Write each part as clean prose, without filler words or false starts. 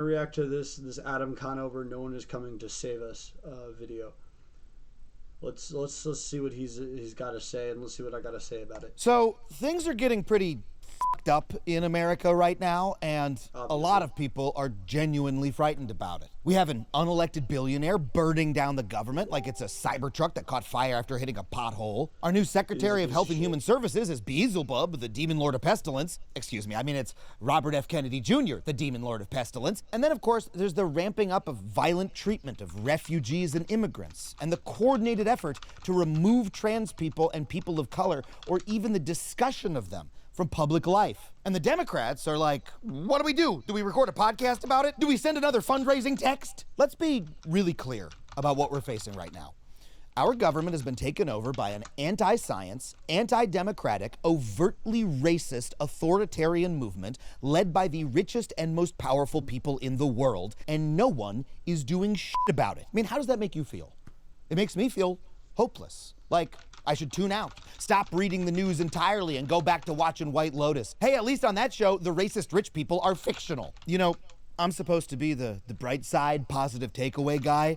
react to this Adam Conover "No one is coming to save us" video. Let's see what he's got to say, and let's see what I got to say about it. So things are getting pretty fucked up in America right now, and a lot of people are genuinely frightened about it. We have an unelected billionaire burning down the government like it's a Cybertruck that caught fire after hitting a pothole. Our new Secretary of Health and Human Services is Beelzebub, the Demon Lord of Pestilence. Excuse me, I mean it's Robert F. Kennedy Jr., the Demon Lord of Pestilence. And then, of course, there's the ramping up of violent treatment of refugees and immigrants, and the coordinated effort to remove trans people and people of color, or even the discussion of them, from public life. And the Democrats are like, what do we do? Do we record a podcast about it? Do we send another fundraising text? Let's be really clear about what we're facing right now. Our government has been taken over by an anti-science, anti-democratic, overtly racist, authoritarian movement led by the richest and most powerful people in the world, and no one is doing shit about it. I mean, how does that make you feel? It makes me feel hopeless. Like, I should tune out, stop reading the news entirely, and go back to watching White Lotus. Hey, at least on that show, the racist rich people are fictional. You know, I'm supposed to be the bright side, positive takeaway guy,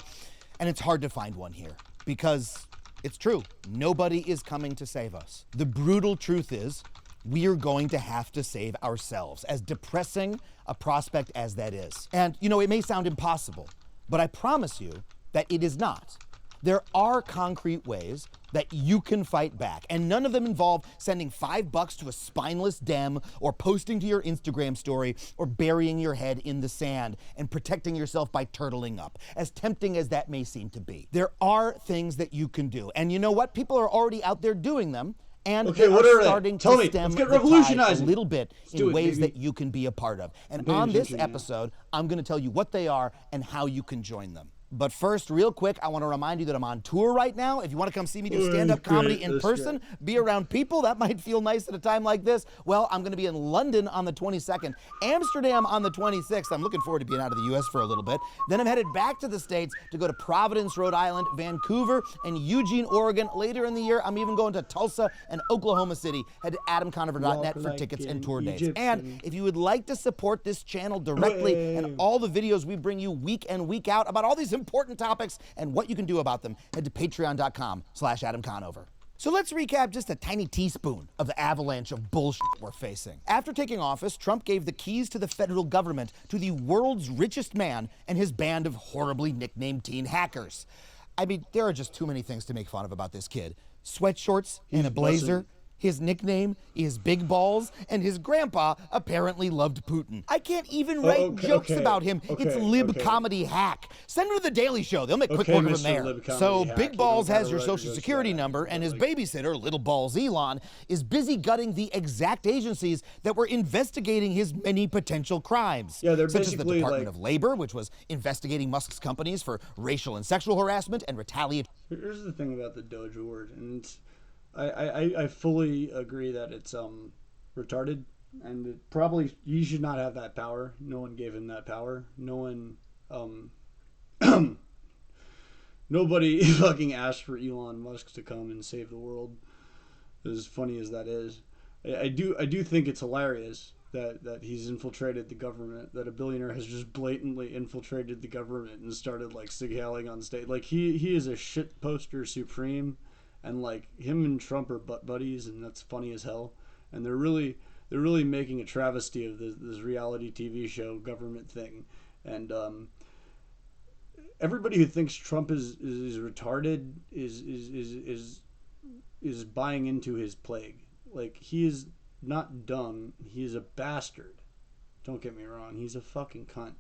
and it's hard to find one here. Because it's true, nobody is coming to save us. The brutal truth is, we are going to have to save ourselves, as depressing a prospect as that is. And, you know, it may sound impossible, but I promise you that it is not. There are concrete ways that you can fight back, and none of them involve sending $5 to a spineless Dem, or posting to your Instagram story, or burying your head in the sand and protecting yourself by turtling up, as tempting as that may seem to be. There are things that you can do, and you know what? People are already out there doing them, and Okay, they what are are they? starting Tell to me. stem Let's get the tide a revolutionizing. little bit do in it, ways baby. that you can be a part of. And paying on this attention, yeah. episode, I'm going to tell you what they are and how you can join them. But first, real quick, I want to remind you that I'm on tour right now. If you want to come see me do stand-up comedy in person, be around people, that might feel nice at a time like this. Well, I'm going to be in London on the 22nd, Amsterdam on the 26th. I'm looking forward to being out of the U.S. for a little bit. Then I'm headed back to the States to go to Providence, Rhode Island, Vancouver, and Eugene, Oregon. Later in the year, I'm even going to Tulsa and Oklahoma City. Head to adamconover.net for tickets and tour dates. And if you would like to support this channel directly and all the videos we bring you week in, week out about all these important topics and what you can do about them, head to patreon.com/Adam Conover. So let's recap just a tiny teaspoon of the avalanche of bullshit we're facing. After taking office, Trump gave the keys to the federal government to the world's richest man and his band of horribly nicknamed teen hackers. I mean, there are just too many things to make fun of about this kid. Sweatshorts and a blazer. His nickname is Big Balls, and his grandpa apparently loved Putin. I can't even write jokes about him. It's Lib Comedy Hack. Send him to The Daily Show. They'll make quick work of him there. So Big Balls has your social security number, and his babysitter, Little Balls Elon, is busy gutting the exact agencies that were investigating his many potential crimes. Yeah, they're such as the basically Department like- of Labor, which was investigating Musk's companies for racial and sexual harassment and retaliatory. Here's the thing about the Doge Award, and I fully agree that it's retarded, and it probably he should not have that power. No one gave him that power. No one nobody fucking asked for Elon Musk to come and save the world. As funny as that is, I do think it's hilarious that he's infiltrated the government, that a billionaire has just blatantly infiltrated the government and started like sig-heiling on stage. Like he is a shit poster supreme. And like him and Trump are butt buddies, and that's funny as hell. And they're really making a travesty of this reality TV show government thing. And everybody who thinks Trump is retarded is buying into his plague. Like, he is not dumb. He is a bastard. Don't get me wrong. He's a fucking cunt.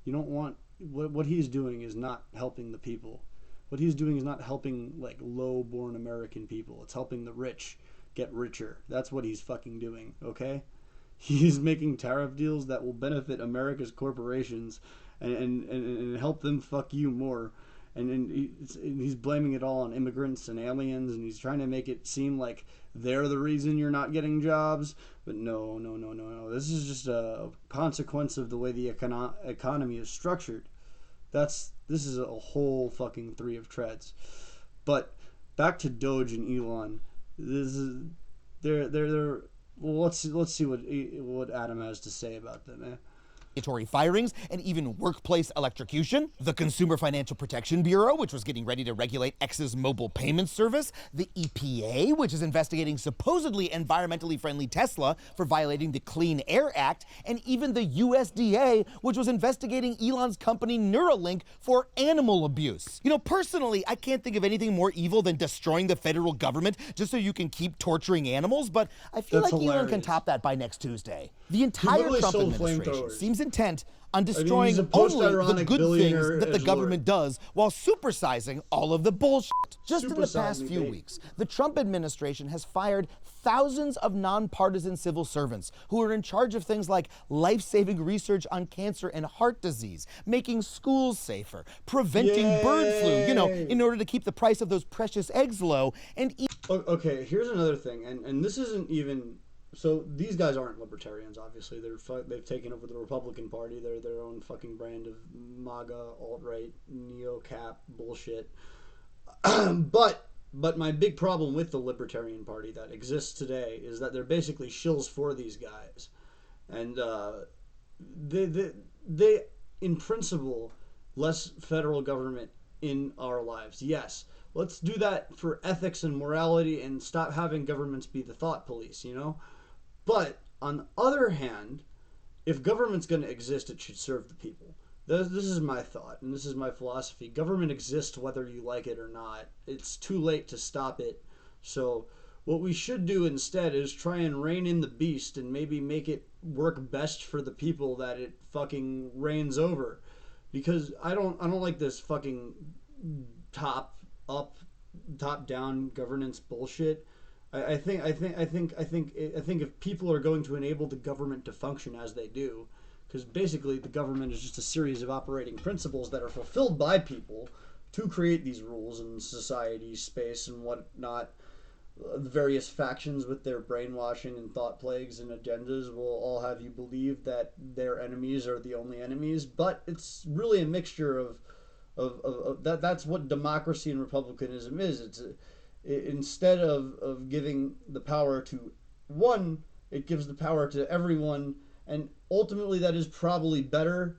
You don't want what he's doing is not helping the people. What he's doing is not helping like low-born American people. It's helping the rich get richer. That's what he's fucking doing, okay? He's making tariff deals that will benefit America's corporations and help them fuck you more. And he's blaming it all on immigrants and aliens, and he's trying to make it seem like they're the reason you're not getting jobs. But no. This is just a consequence of the way the economy is structured. This is a whole fucking three of treads. But back to Doge and Elon. This is they're well, let's see what Adam has to say about them. firings, and even workplace electrocution. The Consumer Financial Protection Bureau, which was getting ready to regulate X's mobile payment service. The EPA, which is investigating supposedly environmentally friendly Tesla for violating the Clean Air Act. And even the USDA, which was investigating Elon's company Neuralink for animal abuse. You know, personally, I can't think of anything more evil than destroying the federal government just so you can keep torturing animals, but I feel That's like hilarious. Elon can top that by next Tuesday. The entire literally Trump sold administration flamethrowers. seems intent on he's destroying a only the post-ironic good things billionaire that the edgelord. government does while supersizing all of the bullshit. Just in the Supersize past me, few baby. weeks, the Trump administration has fired thousands of nonpartisan civil servants who are in charge of things like life-saving research on cancer and heart disease, making schools safer, preventing bird flu, you know, in order to keep the price of those precious eggs low, and Okay, here's another thing, and this isn't even... So these guys aren't libertarians, obviously. They've taken over the Republican Party. They're their own fucking brand of MAGA, alt-right, neo-cap bullshit. But my big problem with the Libertarian Party that exists today is that they're basically shills for these guys. And they in principle, less federal government in our lives. Yes, let's do that for ethics and morality and stop having governments be the thought police, you know? But on the other hand, if government's going to exist, it should serve the people. This is my thought, and this is my philosophy. Government exists whether you like it or not. It's too late to stop it. So what we should do instead is try and rein in the beast and maybe make it work best for the people that it fucking reigns over. Because I don't like this fucking top down governance bullshit. I think if people are going to enable the government to function as they do, because basically the government is just a series of operating principles that are fulfilled by people to create these rules in society, space, and whatnot. The various factions with their brainwashing and thought plagues and agendas will all have you believe that their enemies are the only enemies, but it's really a mixture of that. That's what democracy and republicanism is. Instead of giving the power to one, it gives the power to everyone, and ultimately that is probably better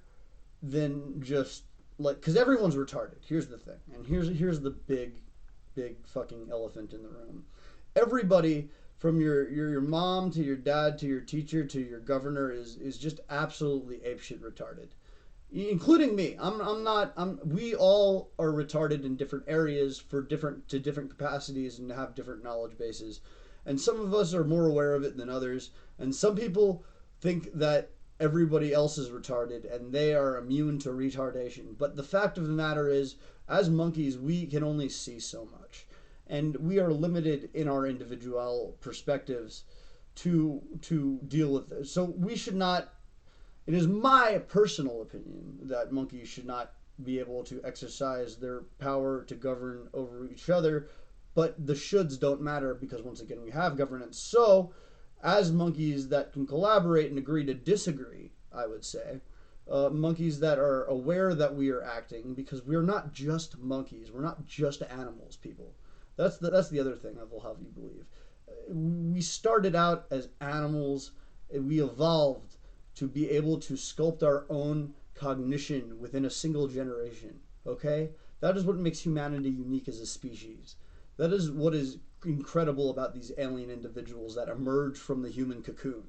than just like, because everyone's retarded. Here's the thing, and here's the big fucking elephant in the room. Everybody from your mom to your dad to your teacher to your governor is just absolutely apeshit retarded, including me. We all are retarded in different areas for different capacities and have different knowledge bases, and some of us are more aware of it than others, and some people think that everybody else is retarded and they are immune to retardation. But the fact of the matter is, as monkeys, we can only see so much, and we are limited in our individual perspectives to deal with this. So we should not. It is my personal opinion that monkeys should not be able to exercise their power to govern over each other, but the shoulds don't matter because, once again, we have governance. So, as monkeys that can collaborate and agree to disagree, I would say, monkeys that are aware that we are acting, because we are not just monkeys, we're not just animals, people. That's the other thing I will have you believe. We started out as animals, and we evolved to be able to sculpt our own cognition within a single generation, okay? That is what makes humanity unique as a species. That is what is incredible about these alien individuals that emerge from the human cocoon,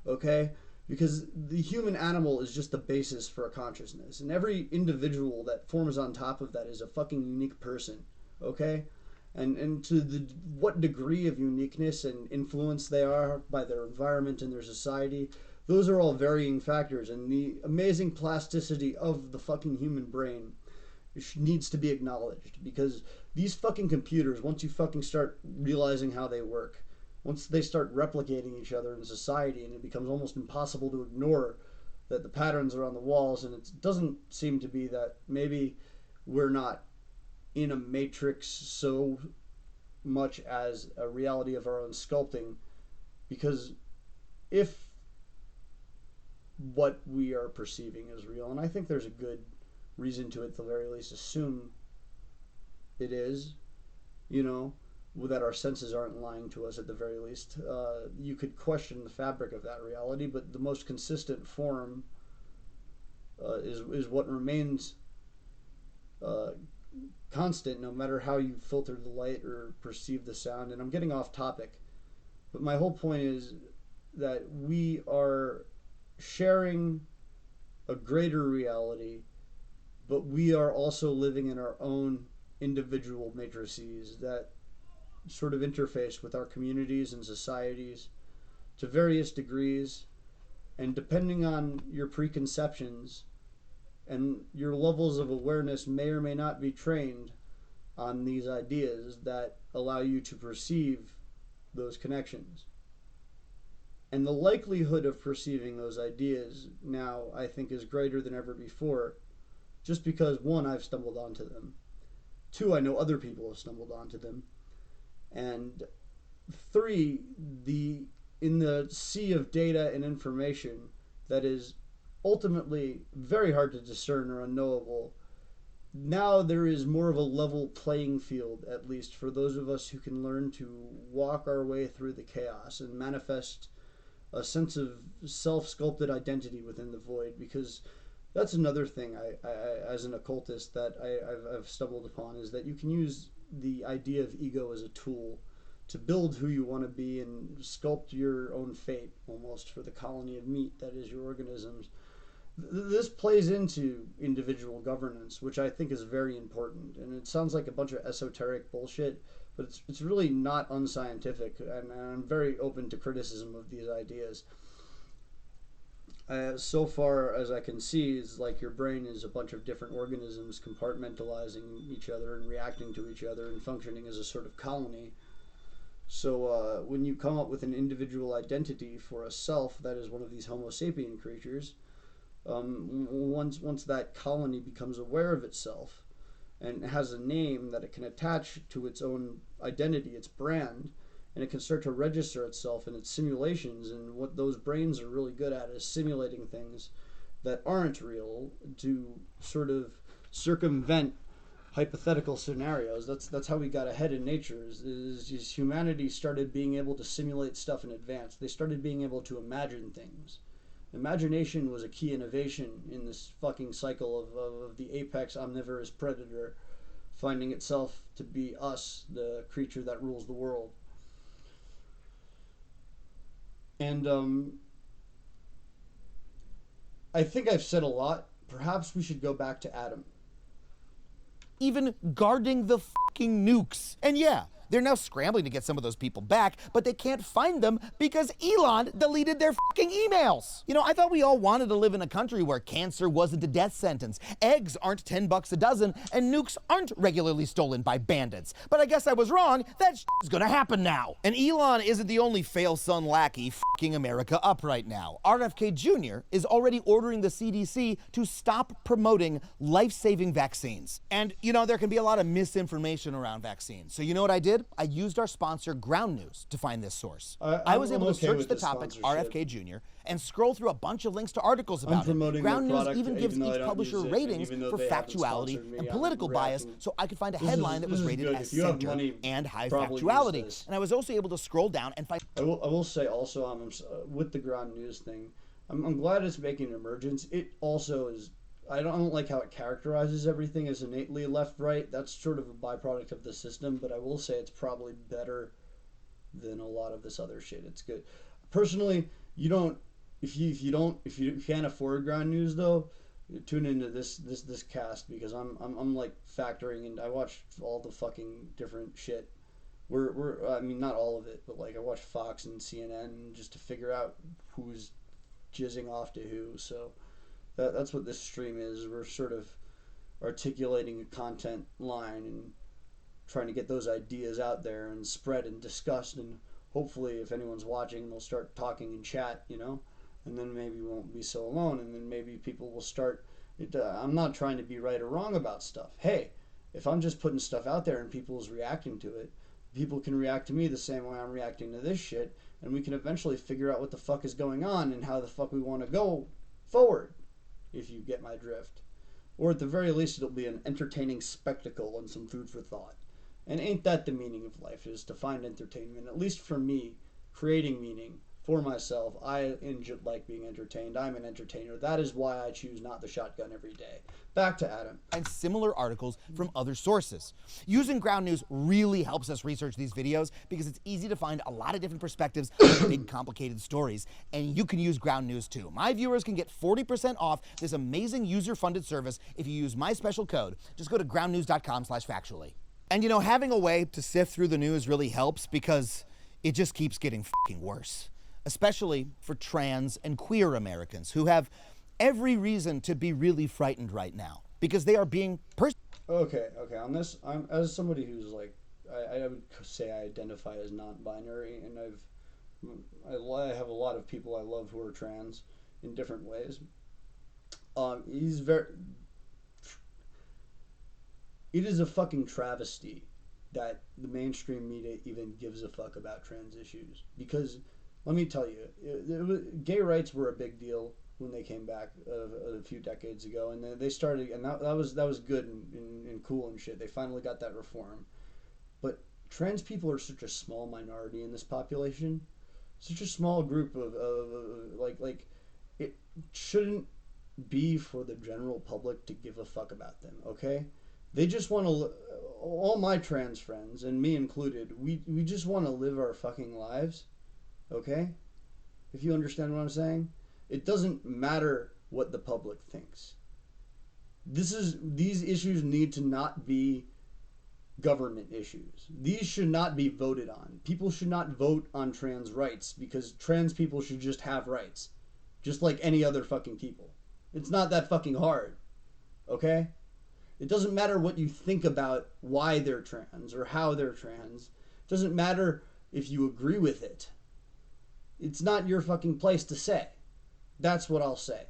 okay? Because the human animal is just the basis for a consciousness, and every individual that forms on top of that is a fucking unique person, okay? And to what degree of uniqueness and influence they are by their environment and their society, those are all varying factors, and the amazing plasticity of the fucking human brain needs to be acknowledged, because these fucking computers, once you fucking start realizing how they work, once they start replicating each other in society, and it becomes almost impossible to ignore that the patterns are on the walls, and it doesn't seem to be that maybe we're not in a matrix so much as a reality of our own sculpting, because if what we are perceiving is real, and I think there's a good reason to, at the very least, assume it is, you know, that our senses aren't lying to us at the very least. You could question the fabric of that reality, but the most consistent form is what remains uh, constant, no matter how you filter the light or perceive the sound. And I'm getting off topic, but my whole point is that we are sharing a greater reality, but we are also living in our own individual matrices that sort of interface with our communities and societies to various degrees. And depending on your preconceptions and your levels of awareness, may or may not be trained on these ideas that allow you to perceive those connections. And the likelihood of perceiving those ideas now, I think, is greater than ever before, just because, one, I've stumbled onto them. Two, I know other people have stumbled onto them. And three, in the sea of data and information that is ultimately very hard to discern or unknowable, now there is more of a level playing field, at least for those of us who can learn to walk our way through the chaos and manifest a sense of self-sculpted identity within the void. Because that's another thing I as an occultist, that I've stumbled upon, is that you can use the idea of ego as a tool to build who you want to be and sculpt your own fate, almost, for the colony of meat that is your organisms. This plays into individual governance, which I think is very important. And it sounds like a bunch of esoteric bullshit, but it's really not unscientific, and I'm very open to criticism of these ideas. So far as I can see, is like your brain is a bunch of different organisms compartmentalizing each other and reacting to each other and functioning as a sort of colony. So when you come up with an individual identity for a self that is one of these Homo sapien creatures, once that colony becomes aware of itself and has a name that it can attach to its own identity, its brand, and it can start to register itself in its simulations. And what those brains are really good at is simulating things that aren't real to sort of circumvent hypothetical scenarios. That's how we got ahead in nature. Is humanity started being able to simulate stuff in advance. They started being able to imagine things. Imagination was a key innovation in this fucking cycle of the apex omnivorous predator finding itself to be us, the creature that rules the world. And I think I've said a lot. Perhaps we should go back to Adam. Even guarding the fucking nukes. And yeah, they're now scrambling to get some of those people back, but they can't find them because Elon deleted their fucking emails. You know, I thought we all wanted to live in a country where cancer wasn't a death sentence, eggs aren't $10 a dozen, and nukes aren't regularly stolen by bandits. But I guess I was wrong. That shit's gonna happen now. And Elon isn't the only fail-son lackey fucking America up right now. RFK Jr. is already ordering the CDC to stop promoting life-saving vaccines. And, you know, there can be a lot of misinformation around vaccines. So you know what I did? I used our sponsor, Ground News, to find this source. I was able to search the topic RFK Jr. and scroll through a bunch of links to articles about it. Ground News even gives each publisher ratings for factuality and political bias, so I could find a headline that was rated as center and high factuality. And I was also able to scroll down and find... I will say also, with the Ground News thing, I'm glad it's making an emergence. It also is... I don't like how it characterizes everything as innately left-right. That's sort of a byproduct of the system, but I will say it's probably better than a lot of this other shit. It's good. Personally, if you can't afford Ground News though, tune into this cast, because I'm like factoring in. I watch all the fucking different shit. I mean, not all of it, but like I watch Fox and CNN just to figure out who's jizzing off to who. So that's what this stream is. We're sort of articulating a content line and trying to get those ideas out there and spread and discussed, and hopefully if anyone's watching, they'll start talking in chat, you know, and then maybe we won't be so alone, and then maybe people will start I'm not trying to be right or wrong about stuff. Hey, if I'm just putting stuff out there and people's reacting to it, people can react to me the same way I'm reacting to this shit, and we can eventually figure out what the fuck is going on and how the fuck we want to go forward, if you get my drift. Or at the very least, it'll be an entertaining spectacle and some food for thought. And ain't that the meaning of life, is to find entertainment? At least for me, creating meaning for myself. I like being entertained. I'm an entertainer. That is why I choose not the shotgun every day. Back to Adam. And similar articles from other sources. Using Ground News really helps us research these videos because it's easy to find a lot of different perspectives on big, complicated stories. And you can use Ground News too. My viewers can get 40% off this amazing user-funded service if you use my special code. Just go to groundnews.com/factually. And you know, having a way to sift through the news really helps because it just keeps getting fucking worse. Especially for trans and queer Americans who have every reason to be really frightened right now because they are being Okay. On this, I'm as somebody who's like, I would say I identify as non-binary, and I have a lot of people I love who are trans in different ways. It is a fucking travesty that the mainstream media even gives a fuck about trans issues because let me tell you, gay rights were a big deal when they came back a few decades ago, and they started, and that was good and cool and shit. They finally got that reform, but trans people are such a small minority in this population, such a small group of like it shouldn't be for the general public to give a fuck about them. Okay, they just want to. All my trans friends and me included, we just want to live our fucking lives. Okay, if you understand what I'm saying. It doesn't matter what the public thinks. These issues need to not be government issues. These should not be voted on. People should not vote on trans rights because trans people should just have rights. Just like any other fucking people. It's not that fucking hard. Okay? It doesn't matter what you think about why they're trans or how they're trans. It doesn't matter if you agree with it. It's not your fucking place to say. That's what I'll say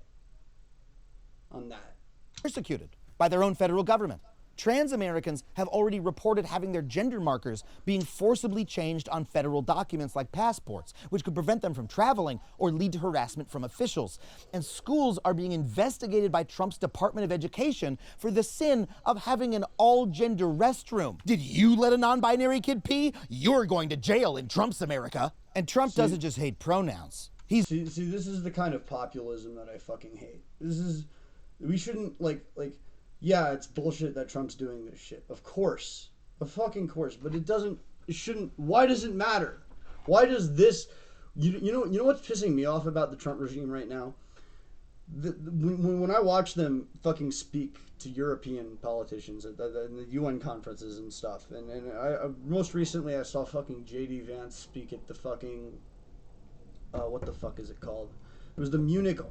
on that. Persecuted by their own federal government. Trans Americans have already reported having their gender markers being forcibly changed on federal documents like passports, which could prevent them from traveling or lead to harassment from officials. And schools are being investigated by Trump's Department of Education for the sin of having an all-gender restroom. Did you let a non-binary kid pee? You're going to jail in Trump's America. And Trump doesn't just hate pronouns. See, this is the kind of populism that I fucking hate. We shouldn't, yeah, it's bullshit that Trump's doing this shit. Of course. Of fucking course. But it shouldn't, why does it matter? Why does this, you know what's pissing me off about the Trump regime right now? When I watch them fucking speak to European politicians at the UN conferences and stuff, and I most recently I saw fucking J.D. Vance speak at the fucking, what the fuck is it called? It was the Munich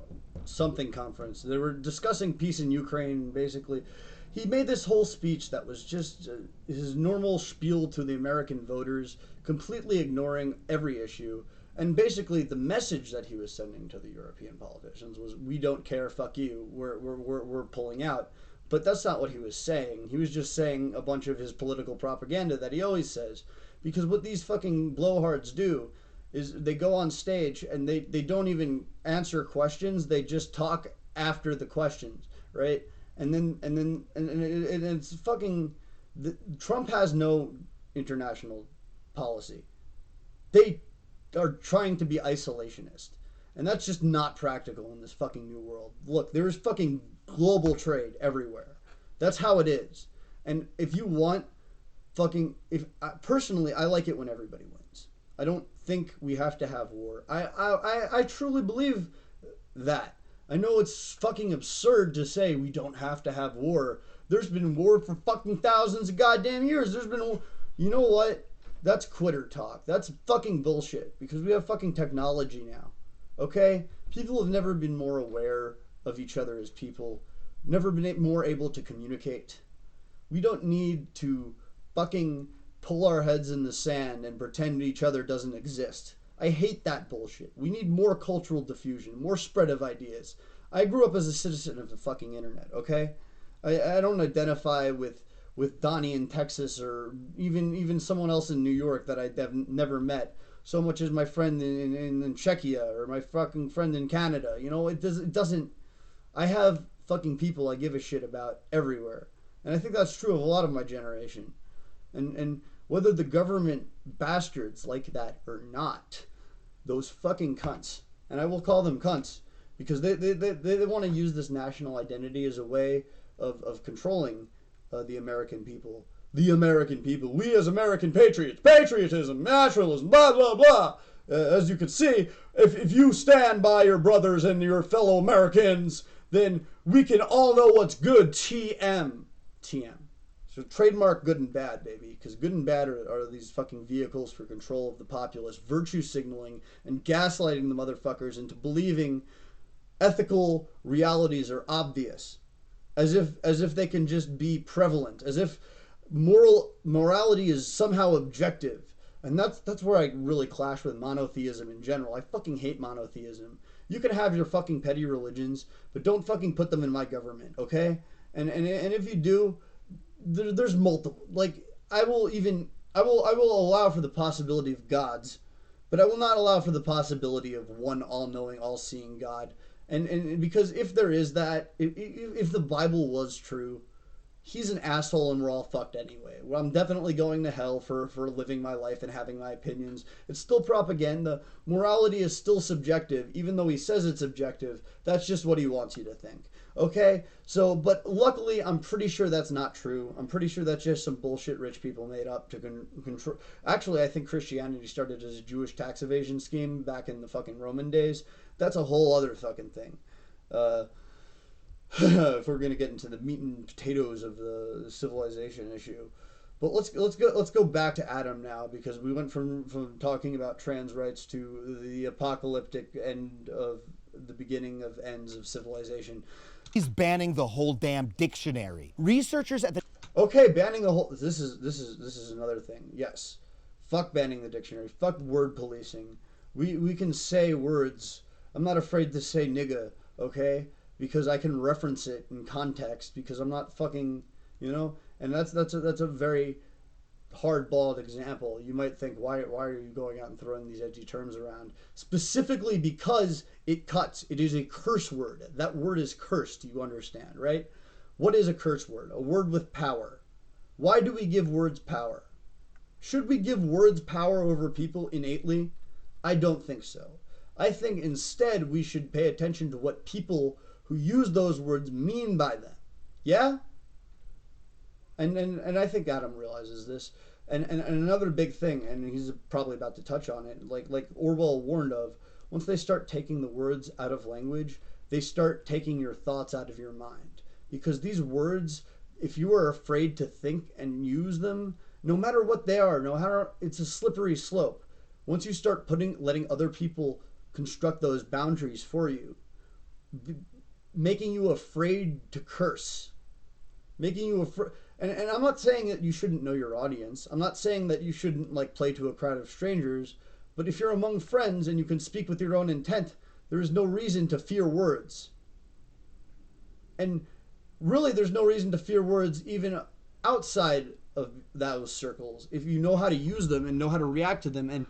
something conference. They were discussing peace in Ukraine, basically. He made this whole speech that was just his normal spiel to the American voters, completely ignoring every issue. And basically the message that he was sending to the European politicians was, we don't care, fuck you, we're pulling out. But that's not what he was saying. He was just saying a bunch of his political propaganda that he always says. Because what these fucking blowhards do is they go on stage and they don't even answer questions. They just talk after the questions, right? And it's fucking... Trump has no international policy. They are trying to be isolationist. And that's just not practical in this fucking new world. Look, there is fucking global trade everywhere. That's how it is. And if you want fucking... personally, I like it when everybody wins. I don't think we have to have war. I truly believe that. I know it's fucking absurd to say we don't have to have war. There's been war for fucking thousands of goddamn years. There's been... You know what? That's quitter talk. That's fucking bullshit. Because we have fucking technology now. Okay? People have never been more aware of each other as people. Never been more able to communicate. We don't need to fucking pull our heads in the sand and pretend each other doesn't exist. I hate that bullshit. We need more cultural diffusion, more spread of ideas. I grew up as a citizen of the fucking internet, okay? I don't identify with Donnie in Texas or even someone else in New York that I have never met so much as my friend in Czechia or my fucking friend in Canada. You know, it doesn't... I have fucking people I give a shit about everywhere. And I think that's true of a lot of my generation. And whether the government bastards like that or not, those fucking cunts, and I will call them cunts, because they want to use this national identity as a way of controlling the American people. The American people. We as American patriots. Patriotism, nationalism, blah, blah, blah. As you can see, if you stand by your brothers and your fellow Americans, then we can all know what's good. TM. TM. So trademark good and bad, baby. Because good and bad are these fucking vehicles for control of the populace, virtue signaling, and gaslighting the motherfuckers into believing ethical realities are obvious. As if they can just be prevalent. As if morality is somehow objective. And that's where I really clash with monotheism in general. I fucking hate monotheism. You can have your fucking petty religions, but don't fucking put them in my government, okay? And if you do, there's multiple. Like, I will allow for the possibility of gods, but I will not allow for the possibility of one all-knowing, all-seeing God. And because if there is that, if the Bible was true, he's an asshole and we're all fucked anyway. Well, I'm definitely going to hell for living my life and having my opinions. It's still propaganda. Morality is still subjective, even though he says it's objective. That's just what he wants you to think. Okay? So, but luckily, I'm pretty sure that's not true. I'm pretty sure that's just some bullshit rich people made up to control. Actually, I think Christianity started as a Jewish tax evasion scheme back in the fucking Roman days. That's a whole other fucking thing. If we're gonna get into the meat and potatoes of the civilization issue, but let's go back to Adam now, because we went from talking about trans rights to the apocalyptic end of the beginning of ends of civilization. He's banning the whole damn dictionary. Researchers at the Banning the whole. This is another thing. Yes, fuck banning the dictionary. Fuck word policing. We can say words. I'm not afraid to say nigga. Okay. Because I can reference it in context, because I'm not fucking, and that's a very hard-balled example. You might think, why are you going out and throwing these edgy terms around? Specifically because it cuts. It is a curse word. That word is cursed, you understand, right? What is a curse word? A word with power. Why do we give words power? Should we give words power over people innately? I don't think so. I think instead we should pay attention to what people who use those words mean by them. Yeah? And I think Adam realizes this. And another big thing, and he's probably about to touch on it, like Orwell warned of, once they start taking the words out of language, they start taking your thoughts out of your mind. Because these words, if you are afraid to think and use them, no matter what they are, it's a slippery slope. Once you start letting other people construct those boundaries for you, making you afraid to curse, making you afraid. And I'm not saying that you shouldn't know your audience. I'm not saying that you shouldn't play to a crowd of strangers. But if you're among friends and you can speak with your own intent, there is no reason to fear words. And really, there's no reason to fear words even outside of those circles. If you know how to use them and know how to react to them and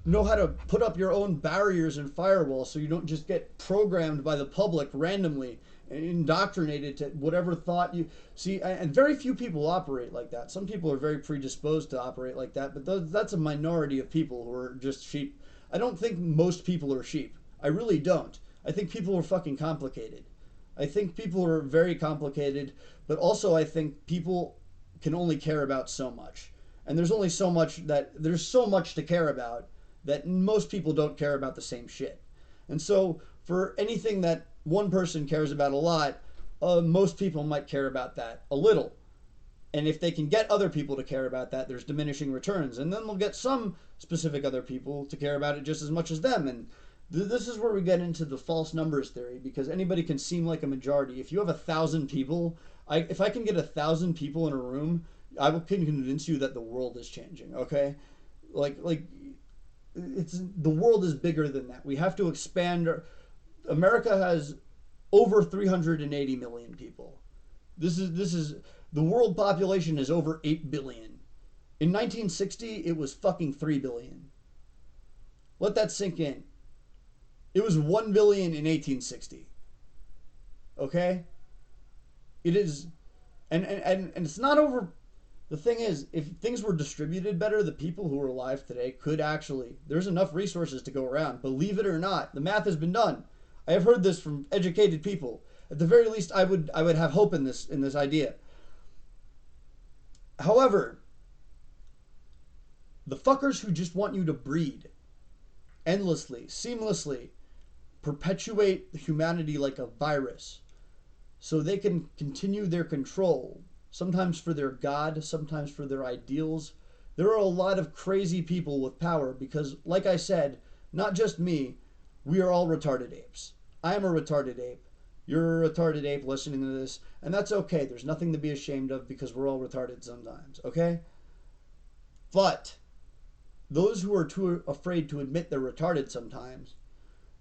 know how to put up your own barriers and firewalls, so you don't just get programmed by the public randomly and indoctrinated to whatever thought you see. And very few people operate like that. Some people are very predisposed to operate like that, but that's a minority of people who are just sheep. I don't think most people are sheep. I really don't. I think people are fucking complicated. I think people are very complicated, but also I think people can only care about so much. And there's only so much there's so much to care about that most people don't care about the same shit. And so for anything that one person cares about a lot, most people might care about that a little. And if they can get other people to care about that, there's diminishing returns. And then they'll get some specific other people to care about it just as much as them. And this is where we get into the false numbers theory, because anybody can seem like a majority. If you have 1,000 people, if I can get 1,000 people in a room, I can convince you that the world is changing, okay? The world is bigger than that. We have to expand. America has over 380 million people. This is the world population is over 8 billion. In 1960, it was fucking 3 billion. Let that sink in. It was 1 billion in 1860. Okay? It is, and it's not over. The thing is, if things were distributed better, the people who are alive today could actually, there's enough resources to go around. Believe it or not, the math has been done. I have heard this from educated people. At the very least, I would have hope in this idea. However, the fuckers who just want you to breed endlessly, seamlessly, perpetuate humanity like a virus so they can continue their control, sometimes for their God, sometimes for their ideals. There are a lot of crazy people with power because, like I said, not just me, we are all retarded apes. I am a retarded ape. You're a retarded ape listening to this, and that's okay. There's nothing to be ashamed of because we're all retarded sometimes, okay? But those who are too afraid to admit they're retarded sometimes,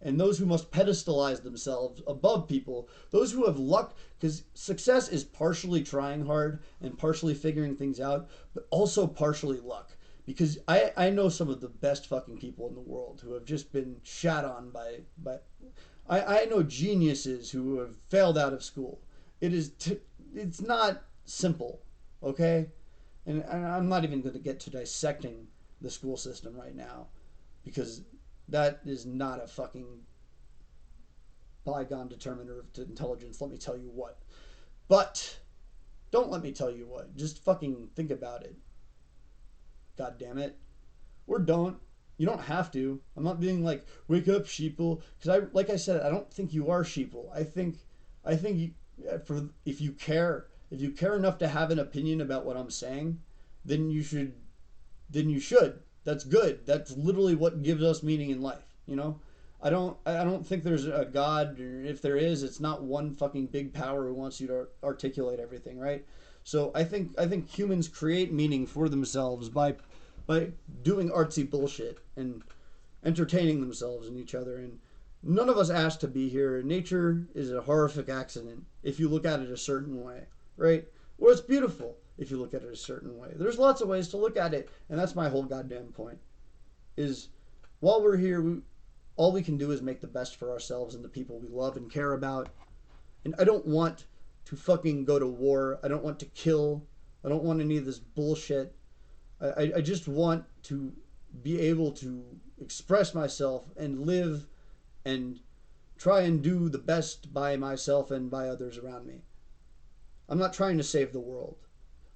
and those who must pedestalize themselves above people, those who have luck, because success is partially trying hard and partially figuring things out, but also partially luck. Because I know some of the best fucking people in the world who have just been shat on by I know geniuses who have failed out of school. It's not simple, okay? And I'm not even going to get to dissecting the school system right now, because that is not a fucking bygone determiner of intelligence, let me tell you what. But don't let me tell you what. Just fucking think about it. God damn it. Or don't. You don't have to. I'm not being like, wake up, sheeple. Because like I said, I don't think you are sheeple. I think you, if you care enough to have an opinion about what I'm saying, then you should. That's good. That's literally what gives us meaning in life. You know, I don't think there's a God, or if there is, it's not one fucking big power who wants you to articulate everything, right? So I think humans create meaning for themselves by doing artsy bullshit and entertaining themselves and each other. And none of us asked to be here. Nature is a horrific accident if you look at it a certain way, right? Or it's beautiful if you look at it a certain way. There's lots of ways to look at it, and that's my whole goddamn point. Is while we're here, all we can do is make the best for ourselves and the people we love and care about. And I don't want to fucking go to war. I don't want to kill. I don't want any of this bullshit. I just want to be able to express myself and live and try and do the best by myself and by others around me. I'm not trying to save the world.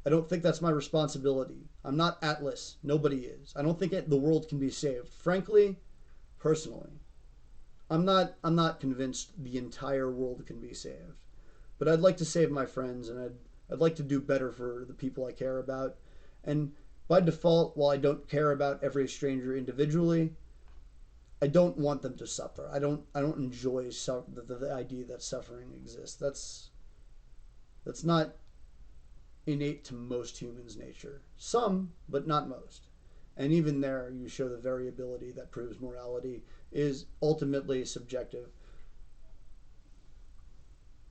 I don't think that's my responsibility. I'm not Atlas. Nobody is. I don't think the world can be saved. Frankly, personally, I'm not convinced the entire world can be saved. But I'd like to save my friends, and I'd like to do better for the people I care about. And by default, while I don't care about every stranger individually, I don't want them to suffer. I don't enjoy the idea that suffering exists. That's not innate to most humans' nature. Some, but not most. And even there, you show the variability that proves morality is ultimately subjective.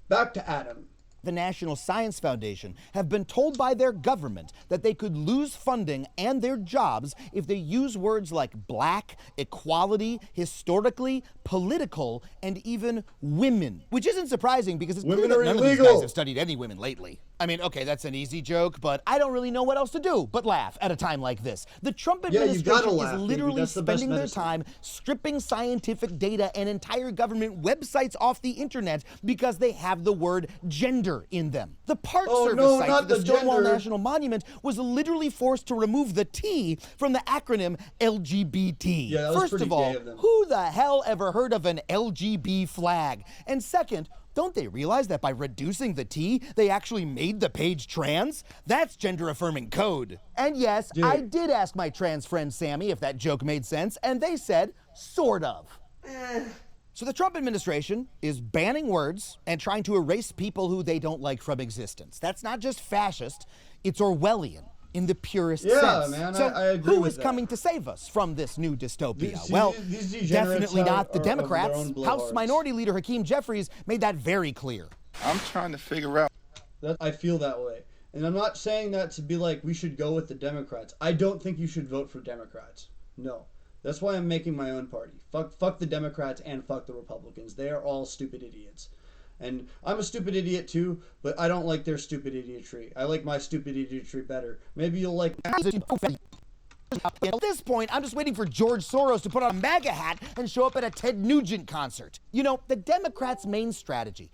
Back to Adam. The National Science Foundation have been told by their government that they could lose funding and their jobs if they use words like black, equality, historically, political, and even women. Which isn't surprising because it's clear that none of these guys have studied any women lately. I mean, okay, that's an easy joke, but I don't really know what else to do but laugh at a time like this. The Trump administration is literally spending their time stripping scientific data and entire government websites off the internet because they have the word gender in them. The Park Service site for the Stonewall National Monument was literally forced to remove the T from the acronym LGBT. Yeah, that was First of all, who the hell ever heard of an LGB flag? And second, don't they realize that by reducing the T, they actually made the page trans? That's gender-affirming code. And yes, I did ask my trans friend Sammy if that joke made sense, and they said, sort of. So the Trump administration is banning words and trying to erase people who they don't like from existence. That's not just fascist, it's Orwellian in the purest sense. Yeah, man, so I agree who with is that. coming to save us from this new dystopia? These Definitely not the are Democrats. of their own House blowhards. Minority Leader Hakeem Jeffries made that very clear. I'm trying to figure out. I feel that way. And I'm not saying that to be like, we should go with the Democrats. I don't think you should vote for Democrats. No. That's why I'm making my own party. Fuck the Democrats and fuck the Republicans. They are all stupid idiots. And I'm a stupid idiot too, but I don't like their stupid idiotry. I like my stupid idiotry better. Maybe you'll like. At this point, I'm just waiting for George Soros to put on a MAGA hat and show up at a Ted Nugent concert. You know, the Democrats' main strategy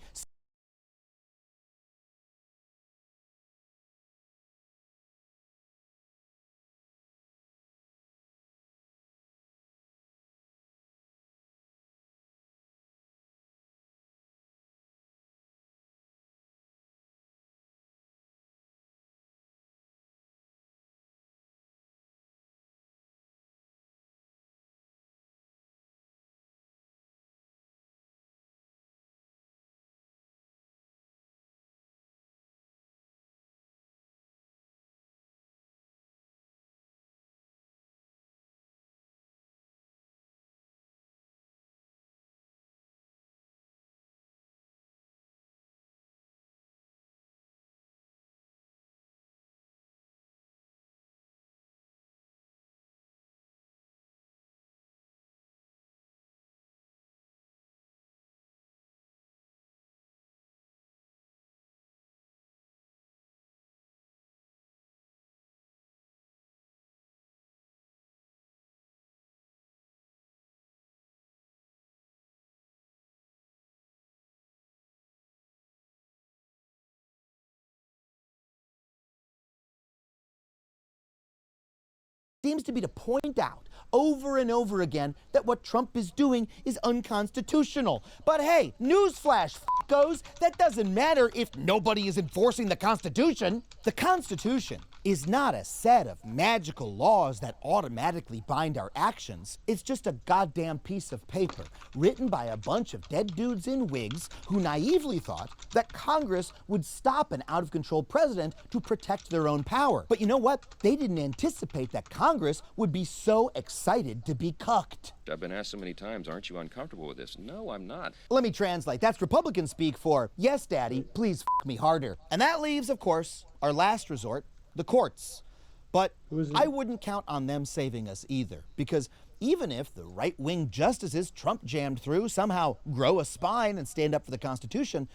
seems to be to point out over and over again that what Trump is doing is unconstitutional. But hey, newsflash, goes, that doesn't matter if nobody is enforcing the Constitution. The Constitution is not a set of magical laws that automatically bind our actions. It's just a goddamn piece of paper written by a bunch of dead dudes in wigs who naively thought that Congress would stop an out-of-control president to protect their own power. But you know what? They didn't anticipate that Congress would be so excited to be cucked. I've been asked so many times, aren't you uncomfortable with this? No, I'm not. Let me translate. That's Republican speak for, yes, Daddy, please f me harder. And that leaves, of course, our last resort, the courts. But I wouldn't count on them saving us either, because even if the right-wing justices Trump jammed through somehow grow a spine and stand up for the Constitution,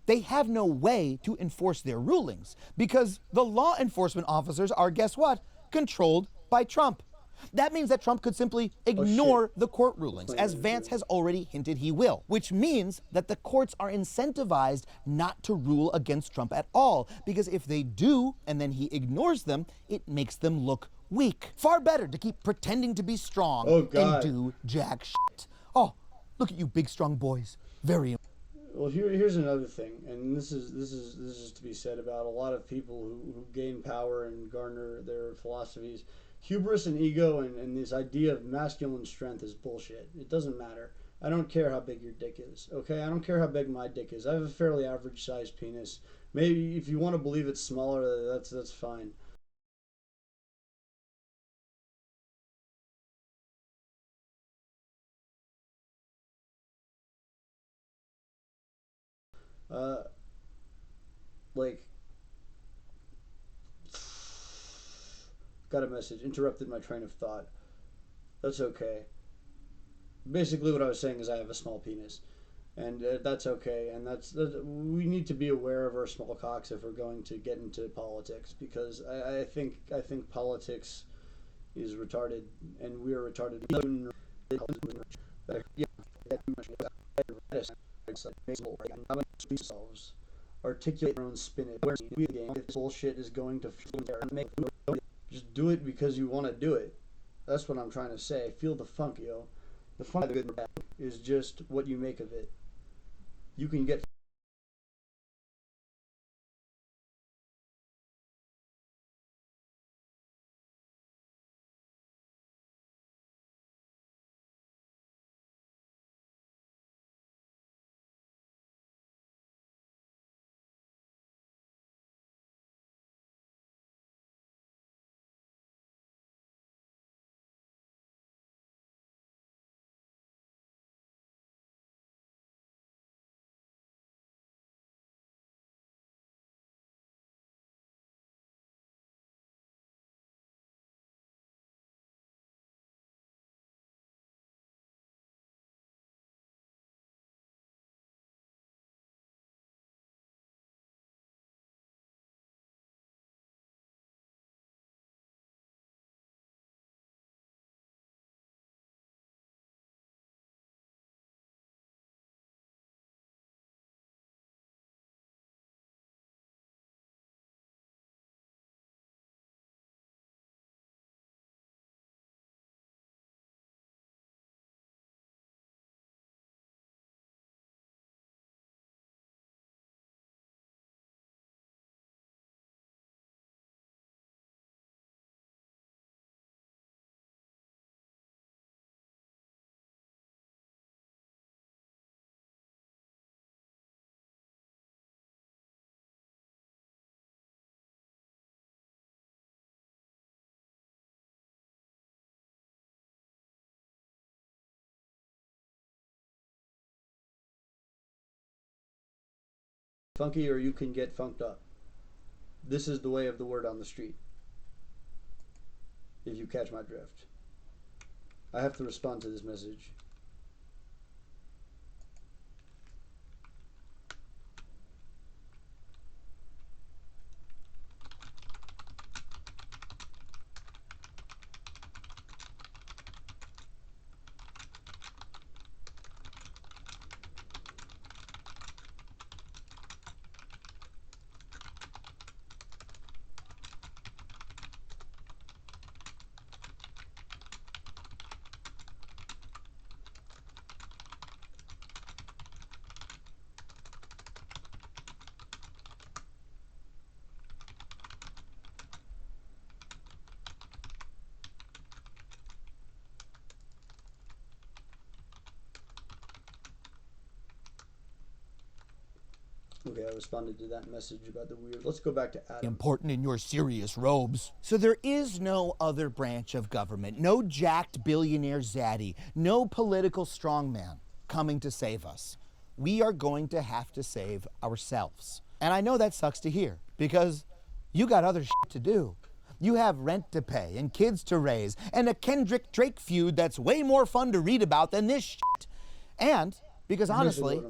they have no way to enforce their rulings, because the law enforcement officers are, guess what, controlled by Trump. That means that Trump could simply ignore the court rulings, as Vance has already hinted he will, which means that the courts are incentivized not to rule against Trump at all, because if they do, and then he ignores them, it makes them look weak. Far better to keep pretending to be strong and do jack shit. Oh, look at you big, strong boys. Very Well, here's another thing, and this is to be said about a lot of people who gain power and garner their philosophies. Hubris and ego and this idea of masculine strength is bullshit. It doesn't matter. I don't care how big your dick is, okay? I don't care how big my dick is. I have a fairly average sized penis. Maybe if you want to believe it's smaller, that's fine. Like, got a message. Interrupted my train of thought. That's okay. Basically, what I was saying is I have a small penis, and that's okay. And that's we need to be aware of our small cocks if we're going to get into politics, because I think politics is retarded, and we are retarded. Articulate their own spin. This bullshit is going to just do it because you want to do it. That's what I'm trying to say. Feel the funk, yo. The funk is just what you make of it. You can get funky or you can get funked up. This is the way of the word on the street. If you catch my drift. I have to respond to this message. Okay, I responded to that message about the weird. Let's go back to Adam. Important in your serious robes. So there is no other branch of government, no jacked billionaire zaddy, no political strongman coming to save us. We are going to have to save ourselves. And I know that sucks to hear because you got other shit to do. You have rent to pay and kids to raise and a Kendrick Drake feud that's way more fun to read about than this shit. And because honestly,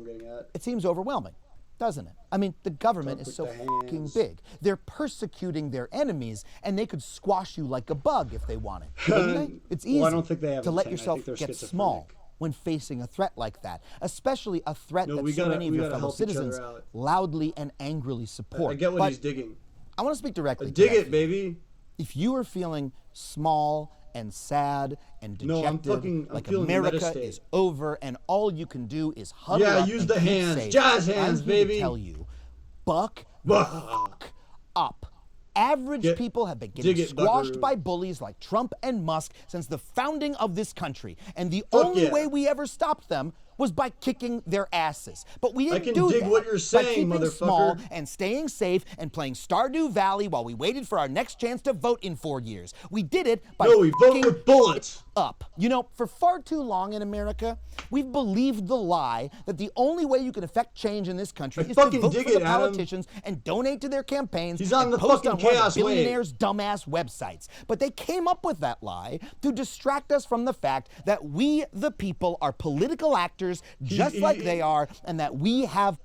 it seems overwhelming. Doesn't it? I mean, the government is so fucking big. They're persecuting their enemies, and they could squash you like a bug if they wanted, couldn't they? It's easy I don't think they have to let yourself get small when facing a threat like that, especially a threat that so many of your fellow citizens loudly and angrily support. I get what he's digging. I want to speak directly. Dig it, baby. If you are feeling small and sad and dejected, like America is over and all you can do is huddle up use and the hands, safe, jazz hands, baby. To tell you, buck up. Average people have been getting squashed by bullies like Trump and Musk since the founding of this country, and the only way we ever stopped them was by kicking their asses. But we didn't do that what you're saying, by keeping small and staying safe and playing Stardew Valley while we waited for our next chance to vote in 4 years. We did it by we vote with bullets. Up. You know, for far too long in America, we've believed the lie that the only way you can affect change in this country is to vote for the politicians and donate to their campaigns and post on one of the billionaires' dumbass websites. But they came up with that lie to distract us from the fact that we, the people, are political actors just like they are, and that we have...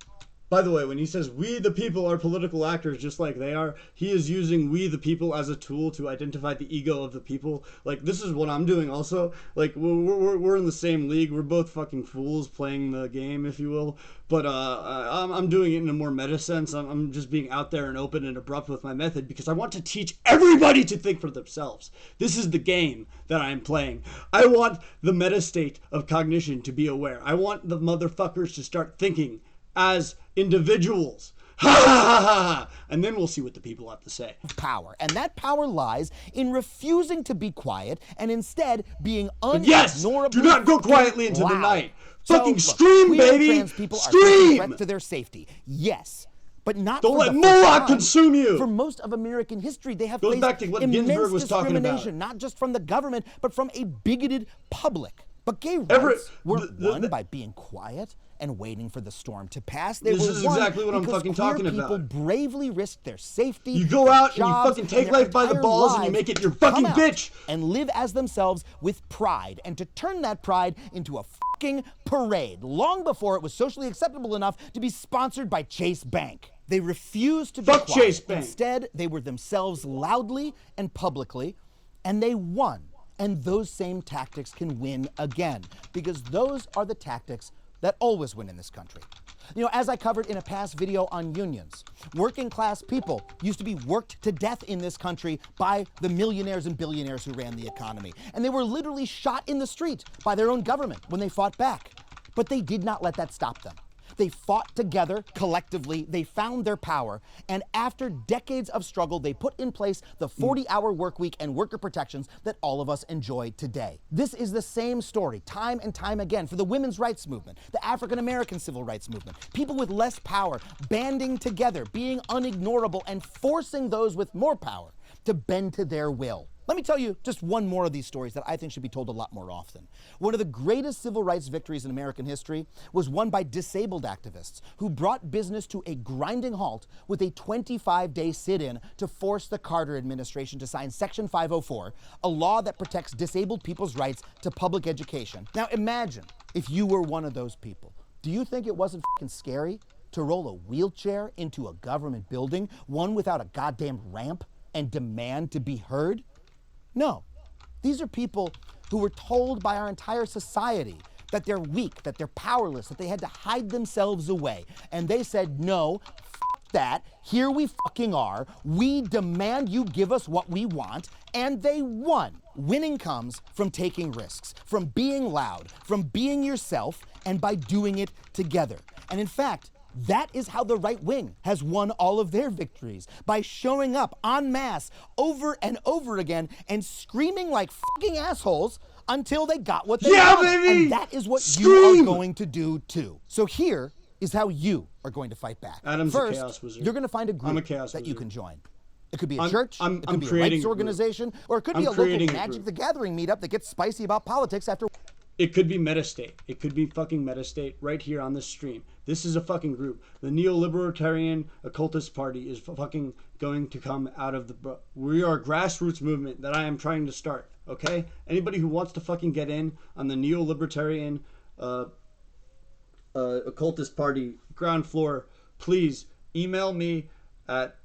By the way, when he says we the people are political actors just like they are, he is using we the people as a tool to identify the ego of the people. Like, this is what I'm doing also. Like, we're in the same league. We're both fucking fools playing the game, if you will. But I'm doing it in a more meta sense. I'm just being out there and open and abrupt with my method because I want to teach everybody to think for themselves. This is the game that I'm playing. I want the meta state of cognition to be aware. I want the motherfuckers to start thinking as individuals. Ha ha ha ha! And then we'll see what the people have to say. Power. And that power lies in refusing to be quiet and instead being unignorably Yes! Do not go quietly into the night. Fucking look, scream, baby! Trans people Scream! Are a threat to their safety. Yes. But not Don't for let the Moloch consume you! For most of American history, they have Goes faced back to what immense Ginsburg was talking about. discrimination, not just from the government, but from a bigoted public. But gay rights weren't won by being quiet and waiting for the storm to pass. They this were is won exactly what I'm fucking talking about. People bravely risked their safety. You go out and you fucking take life by the balls and you make it your fucking bitch. And live as themselves with pride, and to turn that pride into a fucking parade long before it was socially acceptable enough to be sponsored by Chase Bank. They refused to be quiet. Chase Bank. Instead, they were themselves loudly and publicly, and they won. And those same tactics can win again, because those are the tactics that always win in this country. You know, as I covered in a past video on unions, working class people used to be worked to death in this country by the millionaires and billionaires who ran the economy. And they were literally shot in the street by their own government when they fought back. But they did not let that stop them. They fought together, collectively, they found their power, and after decades of struggle, they put in place the 40-hour work week and worker protections that all of us enjoy today. This is the same story, time and time again, for the women's rights movement, the African-American civil rights movement, people with less power banding together, being unignorable, and forcing those with more power to bend to their will. Let me tell you just one more of these stories that I think should be told a lot more often. One of the greatest civil rights victories in American history was won by disabled activists who brought business to a grinding halt with a 25-day sit-in to force the Carter administration to sign Section 504, a law that protects disabled people's rights to public education. Now imagine if you were one of those people. Do you think it wasn't fucking scary to roll a wheelchair into a government building, one without a goddamn ramp, and demand to be heard? No. These are people who were told by our entire society that they're weak, that they're powerless, that they had to hide themselves away. And they said, no, that, here we fucking are, we demand you give us what we want, and they won. Winning comes from taking risks, from being loud, from being yourself, and by doing it together. And in fact, that is how the right wing has won all of their victories, by showing up en masse over and over again and screaming like fucking assholes until they got what they wanted. Baby! And that is what Scream! you are going to do too. So here is how you are going to fight back. Adam's First, a chaos wizard. you're going to find a group chaos that you wizard. can join. It could be a church, I'm it could be a creating rights a group. organization, or it could be I'm a local creating a Magic group. the Gathering meetup that gets spicy about politics after. It could be Metastate. It could be fucking Metastate right here on this stream. This is a fucking group. The neolibertarian occultist party is fucking going to come out of the... We are a grassroots movement that I am trying to start, okay? Anybody who wants to fucking get in on the neolibertarian occultist party ground floor, please email me at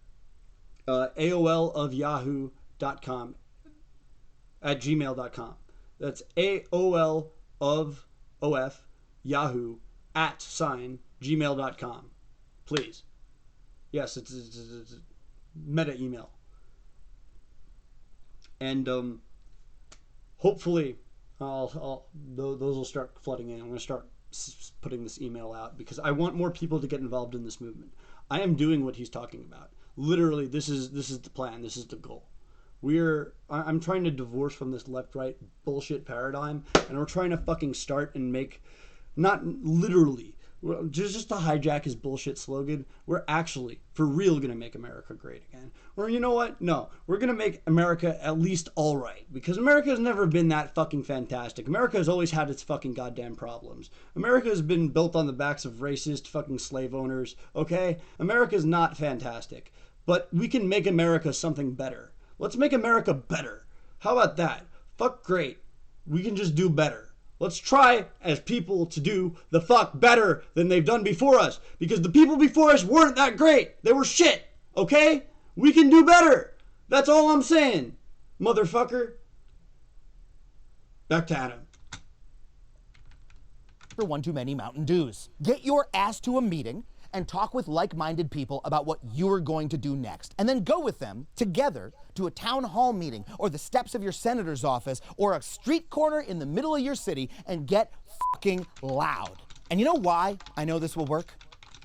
aolofyahoo.com at gmail.com. That's AOL of OF Yahoo @ gmail.com. Please. Yes, it's a meta email. And hopefully those will start flooding in. I'm going to start putting this email out because I want more people to get involved in this movement. I am doing what he's talking about. Literally, this is the plan. This is the goal. I'm trying to divorce from this left-right bullshit paradigm, and we're trying to fucking start and make, not literally, just to hijack his bullshit slogan, we're actually, for real, going to make America great again. Or you know what? No, we're going to make America at least all right, because America has never been that fucking fantastic. America has always had its fucking goddamn problems. America has been built on the backs of racist fucking slave owners, okay? America's not fantastic, but we can make America something better. Let's make America better. How about that? Fuck great. We can just do better. Let's try as people to do the fuck better than they've done before us. Because the people before us weren't that great. They were shit. Okay? We can do better. That's all I'm saying. Motherfucker. Back to Adam. For one too many Mountain Dews. Get your ass to a meeting and talk with like-minded people about what you're going to do next. And then go with them together to a town hall meeting or the steps of your senator's office or a street corner in the middle of your city and get fucking loud. And you know why I know this will work?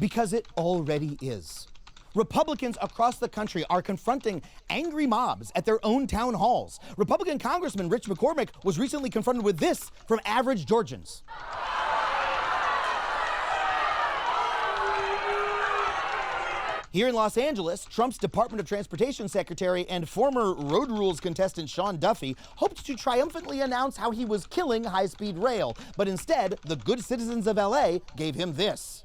Because it already is. Republicans across the country are confronting angry mobs at their own town halls. Republican Congressman Rich McCormick was recently confronted with this from average Georgians. Here in Los Angeles, Trump's Department of Transportation Secretary and former road rules contestant Sean Duffy hoped to triumphantly announce how he was killing high-speed rail, but instead, the good citizens of LA gave him this.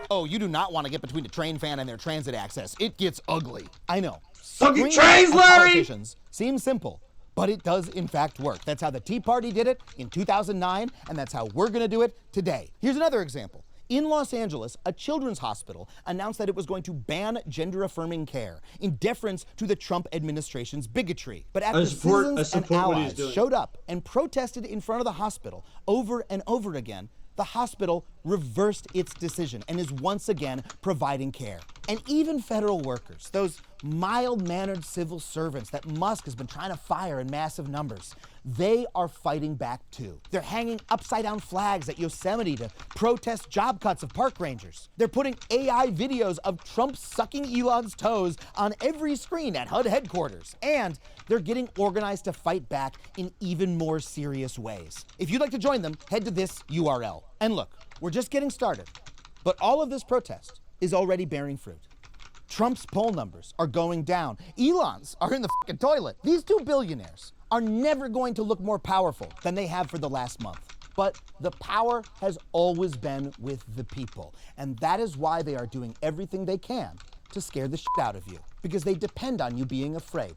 Oh, you do not want to get between the train fan and their transit access. It gets ugly. I know. Fucking trains, Larry! Politicians seems simple, but it does in fact work. That's how the Tea Party did it in 2009, and that's how we're gonna do it today. Here's another example. In Los Angeles, a children's hospital announced that it was going to ban gender-affirming care in deference to the Trump administration's bigotry. But after citizens and allies showed up and protested in front of the hospital over and over again, the hospital reversed its decision and is once again providing care. And even federal workers, those mild-mannered civil servants that Musk has been trying to fire in massive numbers, they are fighting back too. They're hanging upside-down flags at Yosemite to protest job cuts of park rangers. They're putting AI videos of Trump sucking Elon's toes on every screen at HUD headquarters. And they're getting organized to fight back in even more serious ways. If you'd like to join them, head to this URL. And look, we're just getting started, but all of this protest is already bearing fruit. Trump's poll numbers are going down. Elon's are in the fucking toilet. These two billionaires are never going to look more powerful than they have for the last month. But the power has always been with the people. And that is why they are doing everything they can to scare the shit out of you. Because they depend on you being afraid,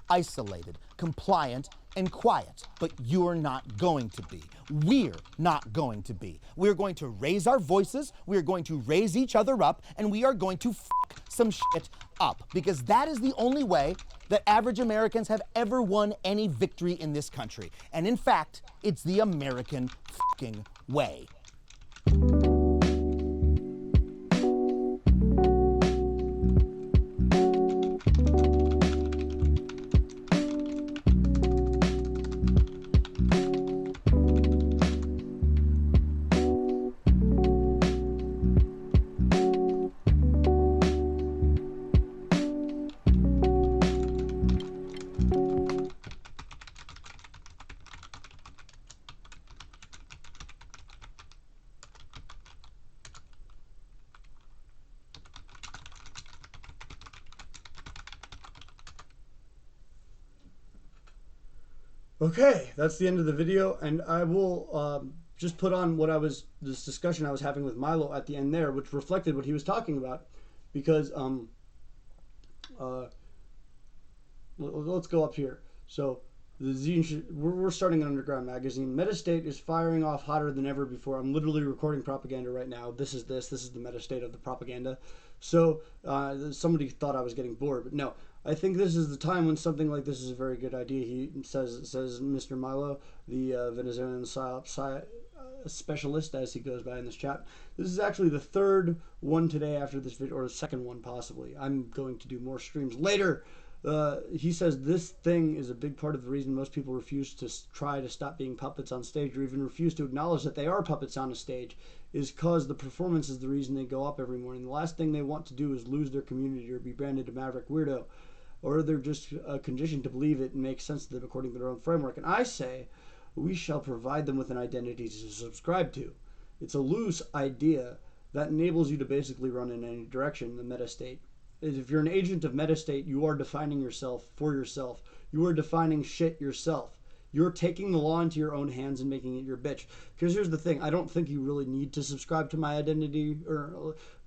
isolated, compliant, and quiet. But you're not going to be. We're not going to be. We're going to raise our voices, we're going to raise each other up, and we are going to fuck some shit up. Because that is the only way that average Americans have ever won any victory in this country. And in fact, it's the American fucking way. Okay, that's the end of the video, and I will just put on this discussion I was having with Milo at the end there, which reflected what he was talking about, because let's go up here. So the zine we're starting an underground magazine. Metastate is firing off hotter than ever before. I'm literally recording propaganda right now. This is the metastate of the propaganda. So somebody thought I was getting bored, but no. I think this is the time when something like this is a very good idea. He says Mr. Milo, the Venezuelan specialist, as he goes by in this chat. This is actually the third one today after this video, or the second one possibly. I'm going to do more streams later. He says this thing is a big part of the reason most people refuse to try to stop being puppets on stage, or even refuse to acknowledge that they are puppets on a stage, is because the performance is the reason they go up every morning. The last thing they want to do is lose their community or be branded a maverick weirdo, or they're just conditioned to believe it and make sense to them according to their own framework. And I say we shall provide them with an identity to subscribe to. It's a loose idea that enables you to basically run in any direction, the metastate. If you're an agent of metastate, you are defining yourself for yourself. You are defining shit yourself. You're taking the law into your own hands and making it your bitch. Because here's the thing, I don't think you really need to subscribe to my identity,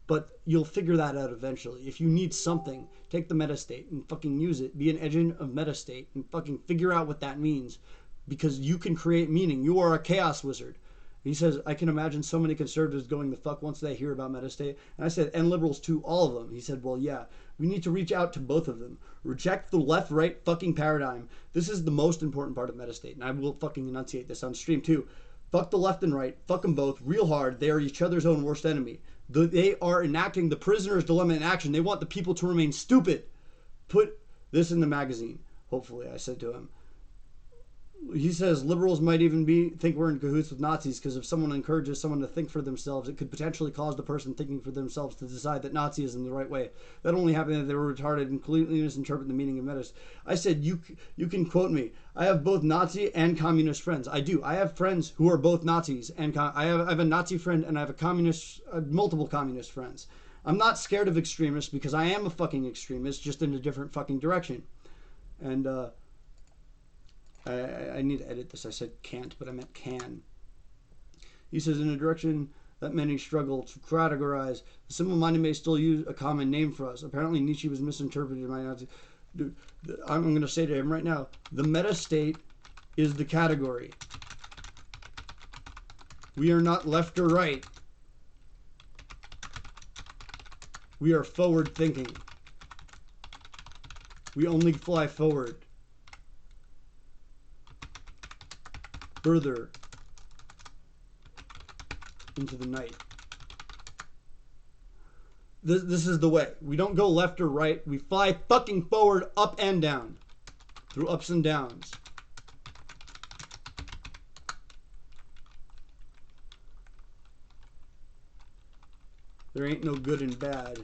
but you'll figure that out eventually. If you need something, take the metastate and fucking use it. Be an agent of metastate and fucking figure out what that means. Because you can create meaning. You are a chaos wizard. He says, I can imagine so many conservatives going the fuck once they hear about metastate. And I said, and liberals too, all of them. He said, well, yeah, we need to reach out to both of them. Reject the left-right fucking paradigm. This is the most important part of metastate. And I will fucking enunciate this on stream too. Fuck the left and right. Fuck them both real hard. They are each other's own worst enemy. They are enacting the prisoner's dilemma in action. They want the people to remain stupid. Put this in the magazine. Hopefully, I said to him. He says liberals might even think we're in cahoots with Nazis, because if someone encourages someone to think for themselves, it could potentially cause the person thinking for themselves to decide that Nazism the right way. That only happened if they were retarded and completely misinterpret the meaning of metas. I said, you can quote me. I have both Nazi and communist friends. I do. I have friends who are both Nazis, and I have a Nazi friend, and I have multiple communist friends. I'm not scared of extremists, because I am a fucking extremist, just in a different fucking direction. And I need to edit this. I said can't, but I meant can. He says, in a direction that many struggle to categorize, the simple-minded may still use a common name for us. Apparently Nietzsche was misinterpreted by Nazi. Dude, I'm going to say to him right now, the meta-state is the category. We are not left or right. We are forward-thinking. We only fly forward. Further into the night. This is the way. We don't go left or right. We fly fucking forward, up and down, through ups and downs. There ain't no good and bad.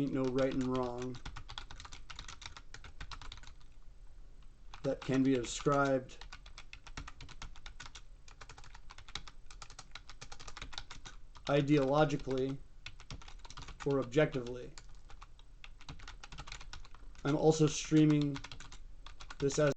Ain't no right and wrong that can be ascribed ideologically or objectively. I'm also streaming this as